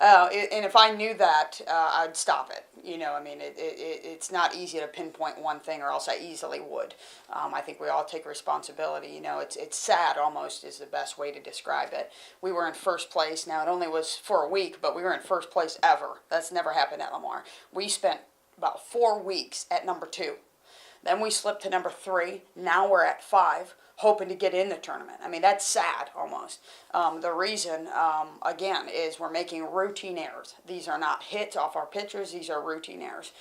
And if I knew that, I'd stop it. I mean, it's not easy to pinpoint one thing, or else I easily would. I think we all take responsibility. It's sad almost is the best way to describe it. We were in first place. Now, it only was for a week, but we were in first place ever. That's never happened at Lamar. We spent about 4 weeks at number 2. Then we slipped to number 3. Now we're at 5, hoping to get in the tournament. I mean, that's sad almost. The reason, again, is we're making routine errors. These are not hits off our pitchers. These are routine errors.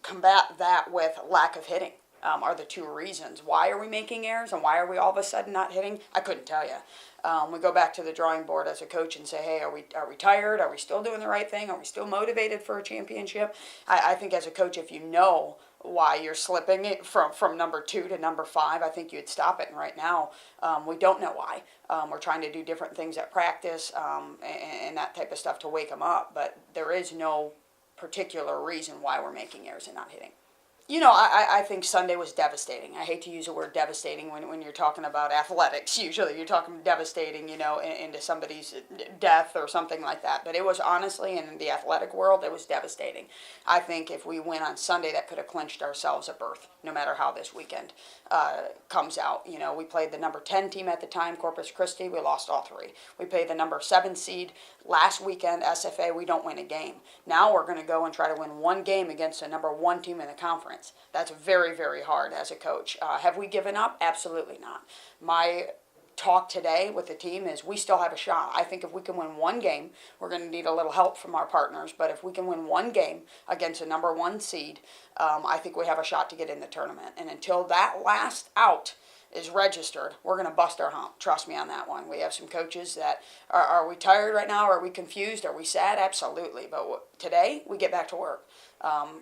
Combat that with lack of hitting are the 2 reasons. Why are we making errors, and why are we all of a sudden not hitting? I couldn't tell you. We go back to the drawing board as a coach and say, hey, are we tired? Are we still doing the right thing? Are we still motivated for a championship? I think as a coach, if you know why you're slipping it from number 2 to number 5, I think you'd stop it. And right now, we don't know why. We're trying to do different things at practice and that type of stuff to wake them up. But there is no particular reason why we're making errors and not hitting. I think Sunday was devastating. I hate to use the word devastating when you're talking about athletics. Usually you're talking devastating, into somebody's death or something like that. But it was honestly, in the athletic world, it was devastating. I think if we win on Sunday, that could have clinched ourselves a berth, no matter how this weekend comes out. We played the number 10 team at the time, Corpus Christi. We lost all 3. We played the number 7 seed last weekend, SFA. We don't win a game. Now we're going to go and try to win 1 game against the number 1 team in the conference. That's very, very hard as a coach. Have we given up? Absolutely not. My talk today with the team is we still have a shot. I think if we can win 1 game, we're going to need a little help from our partners, but if we can win 1 game against a number 1 seed, I think we have a shot to get in the tournament. And until that last out is registered, we're going to bust our hump. Trust me on that one. We have some coaches that are we tired right now? Are we confused? Are we sad? Absolutely. But today we get back to work.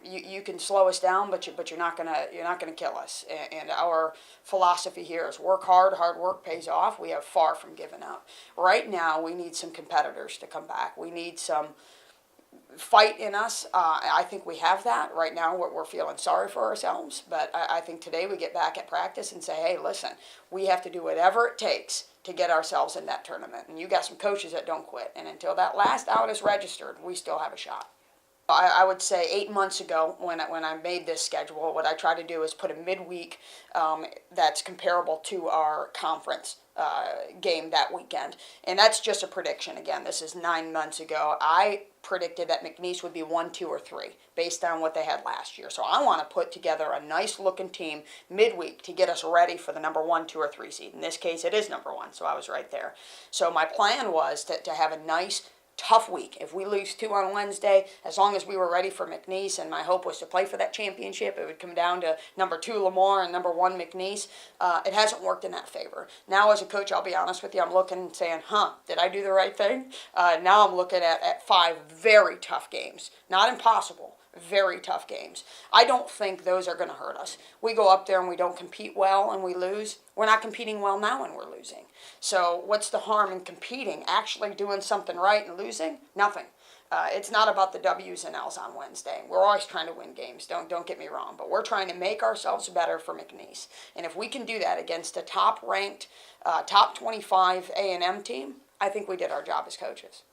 You can slow us down, but you're not gonna kill us. And our philosophy here is work hard. Hard work pays off. We have far from giving up. Right now, we need some competitors to come back. We need some fight in us. I think we have that. Right now, we're feeling sorry for ourselves. But I think today we get back at practice and say, hey, listen, we have to do whatever it takes to get ourselves in that tournament. And you got some coaches that don't quit. And until that last out is registered, we still have a shot. I would say 8 months ago when I made this schedule, what I tried to do is put a midweek that's comparable to our conference game that weekend. And that's just a prediction. Again, this is 9 months ago. I predicted that McNeese would be 1, 2, or 3 based on what they had last year. So I want to put together a nice looking team midweek to get us ready for the number 1, 2, or 3 seed. In this case, it is number 1, so I was right there. So my plan was to have a nice tough week. If we lose 2 on Wednesday, as long as we were ready for McNeese, and my hope was to play for that championship, it would come down to number 2 Lamar and number 1 McNeese. It hasn't worked in that favor. Now as a coach, I'll be honest with you, I'm looking and saying, did I do the right thing? Now I'm looking at 5 very tough games. Not impossible. Very tough games. I don't think those are going to hurt us. We go up there and we don't compete well and we lose. We're not competing well now and we're losing. So what's the harm in competing, actually doing something right and losing? Nothing. It's not about the W's and L's on Wednesday. We're always trying to win games. Don't get me wrong. But we're trying to make ourselves better for McNeese. And if we can do that against a top-ranked, top 25 A&M team, I think we did our job as coaches.